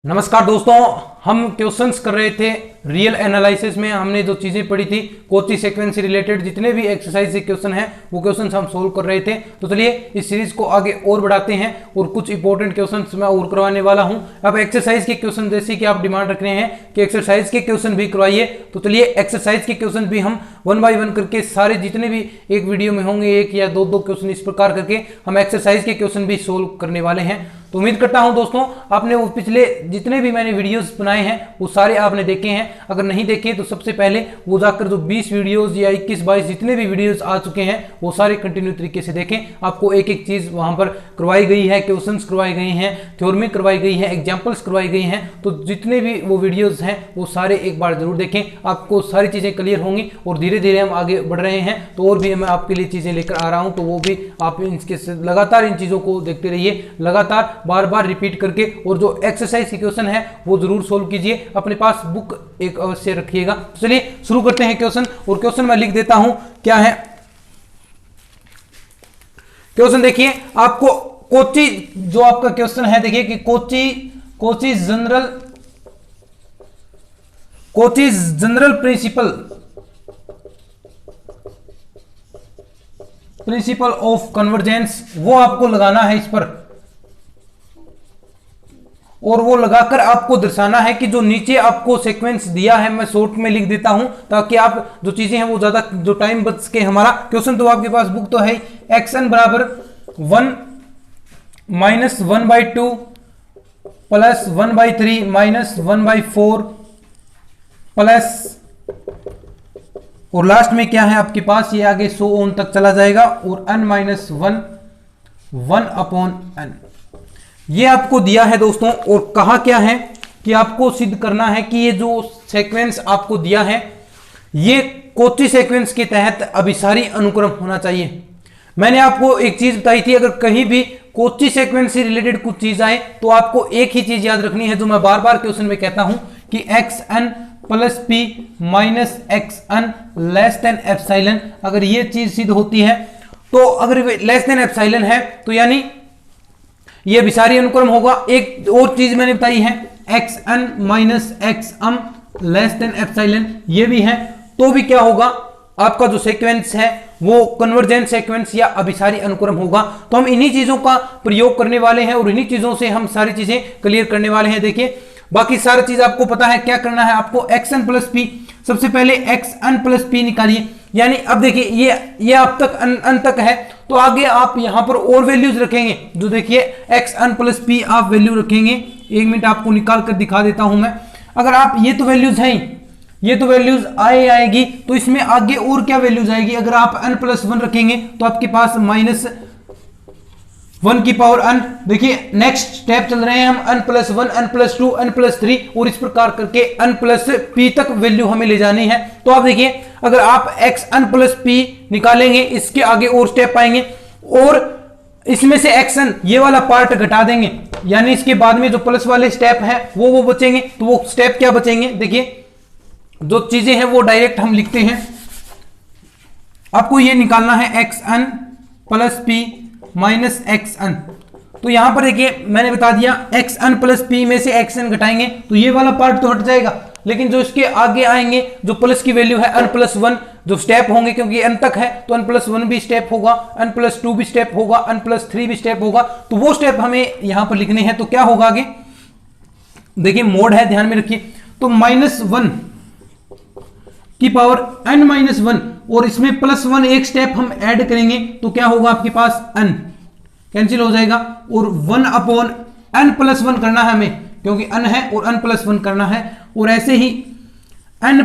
नमस्कार दोस्तों, हम क्वेश्चंस कर रहे थे रियल एनालिसिस में। हमने जो चीजें पढ़ी थी कोची सीक्वेंस से रिलेटेड जितने भी एक्सरसाइज के क्वेश्चन हैं वो क्वेश्चंस हम सोल्व कर रहे थे। तो चलिए इस सीरीज को आगे और बढ़ाते हैं और कुछ इंपॉर्टेंट क्वेश्चंस मैं और करवाने वाला हूं। अब एक्सरसाइज के क्वेश्चन जैसे कि आप डिमांड रख रहे हैं कि एक्सरसाइज के क्वेश्चन भी करवाइए, तो चलिए एक्सरसाइज के क्वेश्चन भी हम वन बाय वन करके सारे जितने भी एक वीडियो में होंगे, एक या दो क्वेश्चन इस प्रकार करके हम एक्सरसाइज के क्वेश्चन भी सोल्व करने वाले हैं। तो उम्मीद करता हूं दोस्तों आपने वो पिछले जितने भी मैंने वीडियोस बनाए हैं वो सारे आपने देखे हैं। अगर नहीं देखे तो सबसे पहले वो जाकर जो 20 वीडियोस या 21-22 जितने भी वीडियोस आ चुके हैं वो सारे कंटिन्यू तरीके से देखें। आपको एक एक चीज वहां पर करवाई गई है, क्वेश्चंस करवाए गए हैं, थ्योरमी करवाई गई है, एग्जांपल्स करवाई गई हैं। तो जितने भी वो वीडियोस हैं वो सारे एक बार जरूर देखें, आपको सारी चीजें क्लियर होंगी। और धीरे धीरे हम आगे बढ़ रहे हैं तो और भी मैं आपके लिए चीजें लेकर आ रहा हूं, तो वो भी आप इनके लगातार इन चीजों को देखते रहिए, लगातार बार बार रिपीट करके। और जो एक्सरसाइज के क्वेश्चन है वो जरूर सोल्व कीजिए, अपने पास बुक एक अवश्य रखिएगा। चलिए शुरू करते हैं क्वेश्चन। और क्वेश्चन मैं लिख देता हूं क्या है क्वेश्चन। देखिए आपको कोची जो आपका क्वेश्चन है, देखिए कि Kochi general principle of convergence वो आपको लगाना है इस पर, और वो लगाकर आपको दर्शाना है कि जो नीचे आपको सीक्वेंस दिया है, मैं शॉर्ट में लिख देता हूं ताकि आप जो चीजें हैं वो ज्यादा जो टाइम बच के। हमारा क्वेश्चन तो आपके पास बुक तो है, एक्स एन बराबर 1 माइनस 1/2 प्लस 1/3 माइनस 1/4 प्लस, और लास्ट में क्या है आपके पास, ये आगे 100 ओन तक चला जाएगा, और n माइनस 1/n ये आपको दिया है दोस्तों। और कहा क्या है कि आपको सिद्ध करना है कि ये जो सीक्वेंस आपको दिया है ये कोची सीक्वेंस के तहत अभिसारी अनुक्रम होना चाहिए। मैंने आपको एक चीज बताई थी, अगर कहीं भी कोची सीक्वेंस से रिलेटेड कुछ चीज आए तो आपको एक ही चीज याद रखनी है जो मैं बार बार क्वेश्चन में कहता हूं कि xn plus P minus xn less than epsilon. अगर ये चीज सिद्ध होती है तो अगर लेस देन एप्सिलॉन है तो यानी ये अभिसारी अनुक्रम होगा। एक और चीज मैंने बताई है xn minus xm less than epsilon, ये भी है, तो भी क्या होगा आपका जो सीक्वेंस है वो कन्वर्जेंट सीक्वेंस या अभिसारी अनुक्रम होगा। तो हम इन्हीं चीजों का प्रयोग करने वाले हैं और इन्हीं चीजों से हम सारी चीजें क्लियर करने वाले हैं। देखिए बाकी सारी चीज आपको पता है, क्या करना है आपको, xn प्लस पी, सबसे पहले xn प्लस पी निकालिए। यानी अब देखिए ये अब तक अन तक है, तो आगे आप यहां पर और वैल्यूज रखेंगे। जो देखिए xn प्लस पी आप वैल्यू रखेंगे, 1 मिनट आपको निकाल कर दिखा देता हूं मैं। अगर आप ये तो वैल्यूज हैं, ये तो वैल्यूज आएगी, तो इसमें आगे और क्या वैल्यूज आएगी। अगर आप n प्लस 1 रखेंगे तो आपके पास माइनस 1 की पावर n। देखिए नेक्स्ट स्टेप चल रहे हैं हम, n plus 1, n plus 2, n plus 3, और इस प्रकार करके n प्लस p तक वैल्यू हमें ले जानी है। तो आप देखिए अगर आप xn प्लस p निकालेंगे, इसके आगे और स्टेप आएंगे, और इसमें से xn ये वाला पार्ट घटा देंगे, यानी इसके बाद में जो प्लस वाले स्टेप है वो बचेंगे। तो वो स्टेप क्या बचेंगे, देखिए जो चीजें हैं वो डायरेक्ट हम लिखते हैं। आपको ये निकालना है xn plus p minus xn। तो यहां पर देखिए मैंने बता दिया xn प्लस p में से xn घटाएंगे तो ये वाला पार्ट तो हट जाएगा, लेकिन जो इसके आगे आएंगे जो प्लस की वैल्यू है n प्लस 1 जो स्टेप होंगे, क्योंकि n तक है तो n प्लस 1 भी स्टेप होगा, n प्लस 2 भी स्टेप होगा, n प्लस 3 भी स्टेप होगा। तो वो स्टेप हमें यहां पर लिखने हैं। तो क्या होगा आगे, देखिए मोड है, ध्यान में रखिए। तो माइनस 1 की पावर n माइनस 1, और इसमें प्लस 1 एक स्टेप हम ऐड करेंगे तो क्या होगा आपके पास, n कैंसिल हो जाएगा, और 1 अपॉन n प्लस 1 करना है हमें, क्योंकि n है और n प्लस 1 करना है। और ऐसे ही n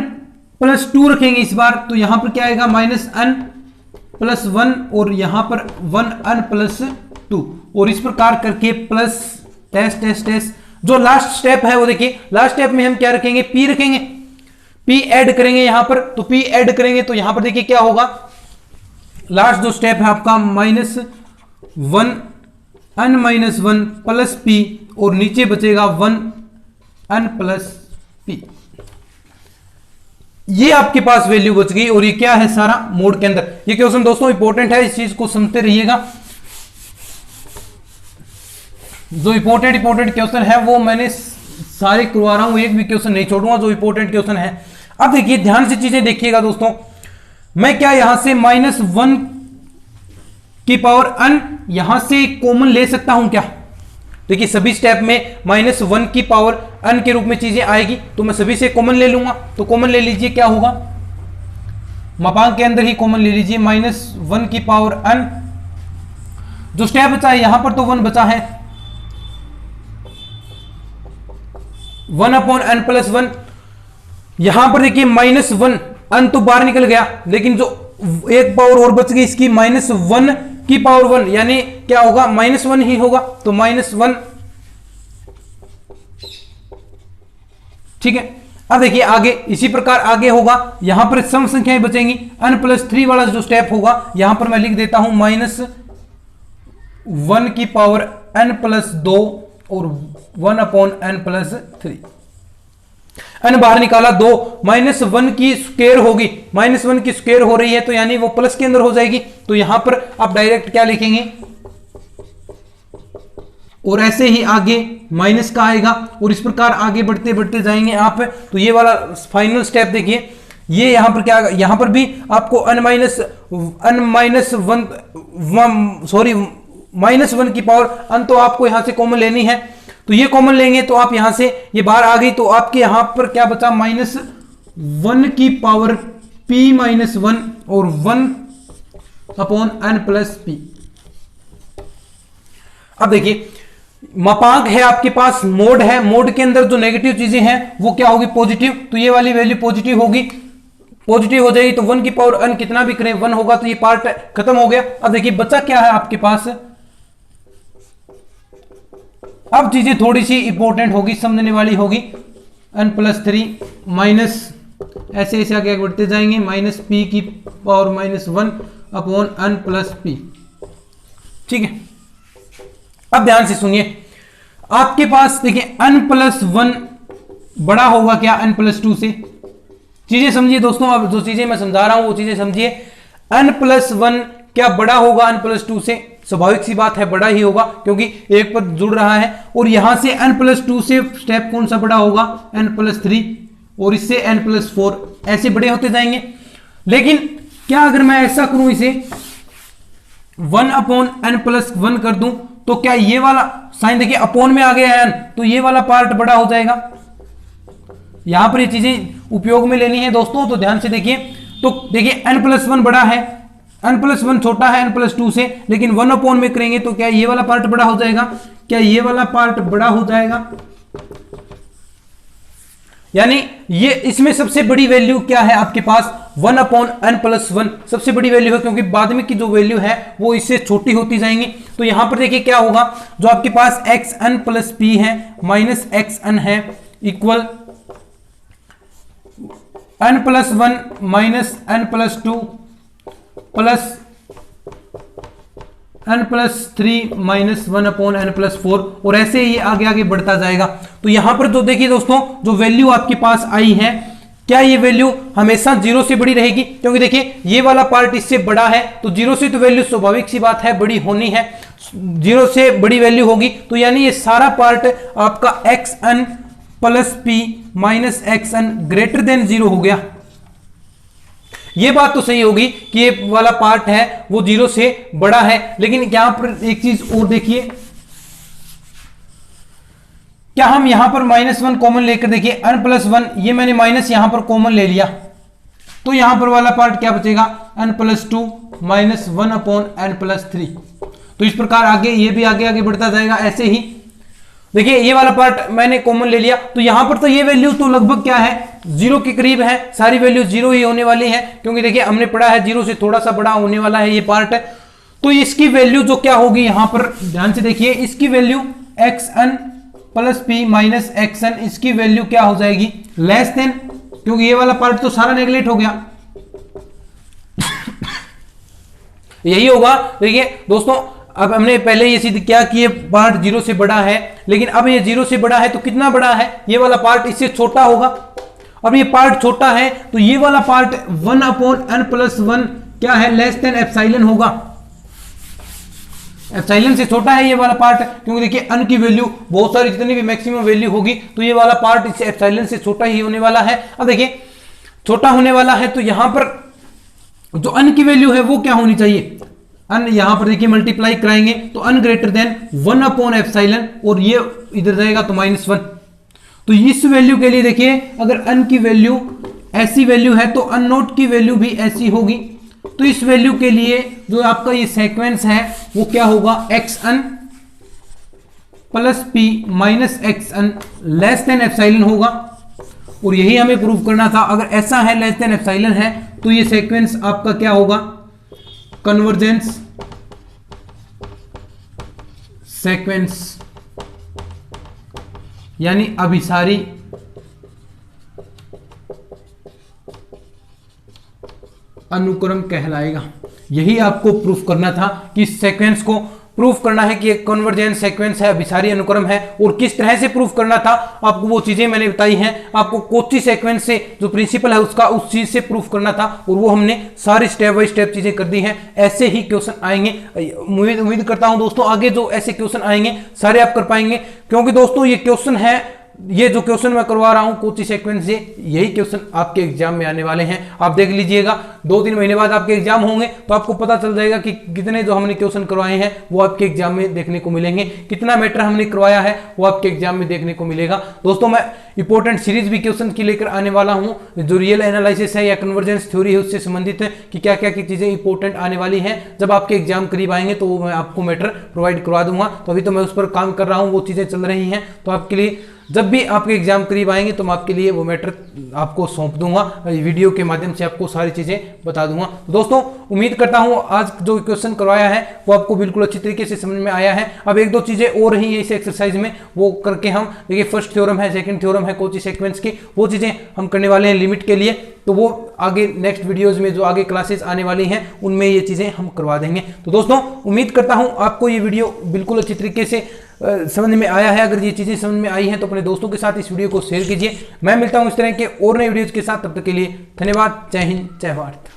प्लस 2 रखेंगे इस बार, तो यहां पर क्या आएगा, माइनस n प्लस 1, और यहां पर 1n प्लस 2, और इस प्रकार करके प्लस टेस्ट टेस्ट टेस्ट। जो लास्ट स्टेप है वो देखिए, लास्ट स्टेप में हम क्या रखेंगे, p रखेंगे, p ऐड करेंगे यहां पर। तो p ऐड करेंगे तो यहां पर देखिए क्या होगा, लास्ट जो स्टेप है आपका minus 1 n minus 1 plus p, और नीचे बचेगा 1 n प्लस p। ये आपके पास वैल्यू बच गई, और ये क्या है सारा मोड के अंदर। ये क्वेश्चन दोस्तों इंपॉर्टेंट है, इस चीज को समझते रहिएगा। जो इंपॉर्टेंट क्वेश्चन है वो मैंने सारे करवा रहा हूं, एक भी क्वेश्चन नहीं छोड़ूंगा जो इंपॉर्टेंट क्वेश्चन है। अब देखिए ध्यान से चीजें देखिएगा दोस्तों, मैं क्या यहां से -1 की पावर n यहां से कॉमन ले सकता हूं क्या? देखिए सभी स्टेप में -1 की पावर n के रूप में चीजें आएगी, तो मैं सभी से कॉमन ले लूंगा। तो कॉमन ले लीजिए, क्या होगा, मापांक के अंदर ही कॉमन ले लीजिए, -1 की पावर n। जो स्टेप बचा है यहां पर तो 1 बचा है, 1/n+1। यहां पर देखिए -1 n तो बाहर निकल गया, लेकिन जो एक पावर और बच गई इसकी -1 की पावर 1, यानी क्या होगा, -1 ही होगा, तो -1। ठीक है, अब देखिए आगे इसी प्रकार आगे होगा, यहां पर सम संख्याएं बचेंगी, n+3 वाला जो स्टेप होगा यहां पर मैं लिख देता हूं -1 की पावर n+2 और 1/n+3। n बाहर निकाला 2, -1 की स्क्वायर होगी, -1 की स्क्वायर हो रही है तो यानी वो प्लस के अंदर हो जाएगी, तो यहां पर आप डायरेक्ट क्या लिखेंगे, और ऐसे ही आगे माइनस का आएगा, और इस प्रकार आगे बढ़ते बढ़ते जाएंगे आप। तो ये वाला फाइनल स्टेप देखिए, ये यहां पर क्या, यहां पर भी आपको -1 की पावर n तो आपको यहां से कॉमन लेनी है, तो ये कॉमन लेंगे तो आप यहां से ये बाहर आ गई, तो आपके यहां पर क्या बचा, -1 की पावर p-1 और 1/n+p। अब देखिए मापांक है आपके पास, मोड है, मोड के अंदर जो नेगेटिव चीजें हैं वो क्या होगी, पॉजिटिव, तो ये वाली वैल्यू पॉजिटिव होगी, पॉजिटिव हो जाएगी, तो 1 की पावर n कितना भी करें 1 होगा, तो ये पार्ट खत्म हो गया। अब देखिए बचा क्या है आपके पास, अब चीजें थोड़ी सी इंपॉर्टेंट होगी, समझने वाली होगी, n+3 माइनस ऐसे ऐसे आगे बढ़ते जाएंगे, -p की पावर -1/n+p। ठीक है, अब ध्यान से सुनिए, आपके पास देखिए n+1 बड़ा होगा क्या n+2 से, चीजें समझिए दोस्तों, अब जो चीजें मैं समझा रहा हूं वो चीजें समझिए। n+1 क्या बड़ा होगा n+2 से, स्वाभाविक सी बात है बड़ा ही होगा, क्योंकि एक पर जुड़ रहा है, और यहां से n+2 से स्टेप कौन सा बड़ा होगा, n+3, और इससे n+4, ऐसे बड़े होते जाएंगे। लेकिन क्या अगर मैं ऐसा करूं, इसे 1/n+1 कर दूं, तो क्या ये वाला साइन देखिए अपोन में आ गया है n, तो ये वाला पार्ट बड़ा हो जाएगा। यहां पर ये चीजें उपयोग में लेनी है दोस्तों, तो ध्यान से देखिए, तो देखिए n+1 बड़ा है, n+1 छोटा है n+2 से, लेकिन 1/n में करेंगे तो क्या ये वाला पार्ट बड़ा हो जाएगा, क्या ये वाला पार्ट बड़ा हो जाएगा, यानी ये इसमें सबसे बड़ी वैल्यू क्या है आपके पास, 1/n+1 सबसे बड़ी वैल्यू है, क्योंकि बाद में की जो वैल्यू है वो इससे छोटी होती जाएंगी। तो यहां पर देखिए क्या होगा, जो आपके पास xn+p है -xn है, equal n+1 -n+2 plus n+3 -1/n+4, और ऐसे ही आगे आगे बढ़ता जाएगा। तो यहां पर जो देखिए दोस्तों, जो वैल्यू आपके पास आई है, क्या ये वैल्यू हमेशा 0 से बड़ी रहेगी, क्योंकि देखिए ये वाला पार्ट इससे बड़ा है, तो 0 से तो वैल्यू स्वाभाविक सी बात है बड़ी होनी है, 0 से बड़ी वैल्यू होगी, तो यानी ये सारा पार्ट आपका xn+p -xn ग्रेटर देन 0 हो गया। ये बात तो सही होगी कि ये वाला पार्ट है वो 0 से बड़ा है, लेकिन यहां पर एक चीज और देखिए, क्या हम यहां पर -1 कॉमन लेकर देखिए, n+1 ये मैंने माइनस यहां पर कॉमन ले लिया, तो यहां पर वाला पार्ट क्या बचेगा, n+2 -1/n+3। तो इस प्रकार आगे ये भी आगे आगे बढ़ता जाएगा। ऐसे ही देखिए ये वाला पार्ट मैंने कॉमन ले लिया, तो यहां पर तो ये वैल्यू तो लगभग क्या है, 0 के करीब है, सारी वैल्यू 0 ही होने वाली है, क्योंकि देखिए हमने पढ़ा है 0 से थोड़ा सा बड़ा होने वाला है ये पार्ट। तो इसकी वैल्यू जो क्या होगी, यहां पर ध्यान से देखिए, इसकी वैल्यू xn+p -xn, इसकी वैल्यू क्या हो जाएगी, लेस देन, क्योंकि ये वाला पार्ट तो सारा नेगलेक्ट हो गया। यही होगा। देखिए दोस्तों, अब हमने पहले ये सिद्ध किया कि ये पार्ट 0 से बड़ा है, लेकिन अब ये 0 से बड़ा है तो कितना बड़ा है, ये वाला पार्ट इससे छोटा होगा। अब ये पार्ट छोटा है तो ये वाला पार्ट 1/n+1 क्या है, लेस देन एप्सिलॉन होगा। एप्सिलॉन से छोटा है ये वाला पार्ट, क्योंकि देखिए अन की वैल्यू बहुत सारी जितनी भी मैक्सिमम वैल्यू होगी तो ये वाला पार्ट इस एप्सिलॉन से छोटा ही होने वाला है। अब देखिए छोटा होने वाला है तो यहां पर जो अन की वैल्यू है वो क्या होनी चाहिए, अन यहां पर देखिए मल्टीप्लाई कराएंगे तो अन ग्रेटर देन 1/एप्सिलॉन और ये इधर जाएगा तो -1। तो इस वैल्यू के लिए देखिए अगर अन की वैल्यू ऐसी वैल्यू है तो अन नोट की वैल्यू भी ऐसी होगी। तो इस वैल्यू के लिए जो आपका ये सीक्वेंस है वो क्या होगा, xn plus p minus xn less than epsilon होगा। और यही हमें प्रूव करना था, अगर ऐसा है लेस देन एप्सिलॉन है तो ये सीक्वेंस आपका क्या होगा, कन्वर्जेंस सीक्वेंस यानी अभिसारी अनुक्रम कहलाएगा। यही आपको प्रूफ करना था कि इस सीक्वेंस को प्रूफ करना है कि एक कन्वर्जेंट सीक्वेंस है, अभिसारी अनुक्रम है। और किस तरह से प्रूफ करना था आपको वो चीजें मैंने बताई हैं। आपको कोची सीक्वेंस से जो प्रिंसिपल है उसका उस चीज से प्रूफ करना था और वो हमने सारी स्टेप बाय स्टेप चीजें कर दी हैं। ऐसे ही क्वेश्चन आएंगे, उम्मीद करता हूं दोस्तों आगे जो ऐसे क्वेश्चन आएंगे सारे आप कर पाएंगे, क्योंकि दोस्तों ये क्वेश्चन है, ये जो क्वेश्चन मैं करवा रहा हूं कोची सीक्वेंस से, यही क्वेश्चन आपके एग्जाम में आने वाले हैं। आप देख लीजिएगा 2-3 महीने बाद आपके एग्जाम होंगे तो आपको पता चल जाएगा कि कितने जो हमने क्वेश्चन करवाए हैं वो आपके एग्जाम में देखने को मिलेंगे, कितना मैटर हमने करवाया है वो आपके एग्जाम में देखने को मिलेगा। दोस्तों मैं इंपॉर्टेंट सीरीज भी क्वेश्चन की लेकर आने वाला हूं, जो रियल एनालिसिस है या कन्वर्जेंस थ्योरी है उससे संबंधित है कि क्या क्या की चीजें इंपॉर्टेंट आने वाली हैं। जब आपके एग्जाम करीब आएंगे तो वो मैं आपको मैटर प्रोवाइड करवा दूंगा। तो अभी तो मैं उस पर काम कर रहा हूँ, वो चीजें चल रही हैं। तो आपके लिए जब भी आपके एग्जाम करीब आएंगे तो मैं आपके लिए वो मैटर आपको सौंप दूंगा, वीडियो के माध्यम से आपको सारी चीजें बता दूंगा। दोस्तों उम्मीद करता हूं आज जो क्वेश्चन करवाया है वो आपको बिल्कुल अच्छी तरीके से समझ में आया है। अब 1-2 चीजें और रही है इस एक्सरसाइज में, वो करके हम देखिए फर्स्ट थ्योरम है, सेकंड थ्योरम है कोची सीक्वेंस की, वो चीजें हम करने वाले हैं लिमिट के लिए। तो वो आगे नेक्स्ट वीडियोज में जो आगे क्लासेस आने वाली हैं उनमें ये चीजें हम करवा देंगे। तो दोस्तों उम्मीद करता हूं आपको ये वीडियो बिल्कुल अच्छी तरीके से समझ में आया है। अगर ये चीजें समझ में आई हैं तो अपने दोस्तों के साथ इस वीडियो को शेयर कीजिए। मैं मिलता हूं इस तरह के और नए वीडियोज के साथ, तब तक के लिए धन्यवाद। जय हिंद, जय भारत।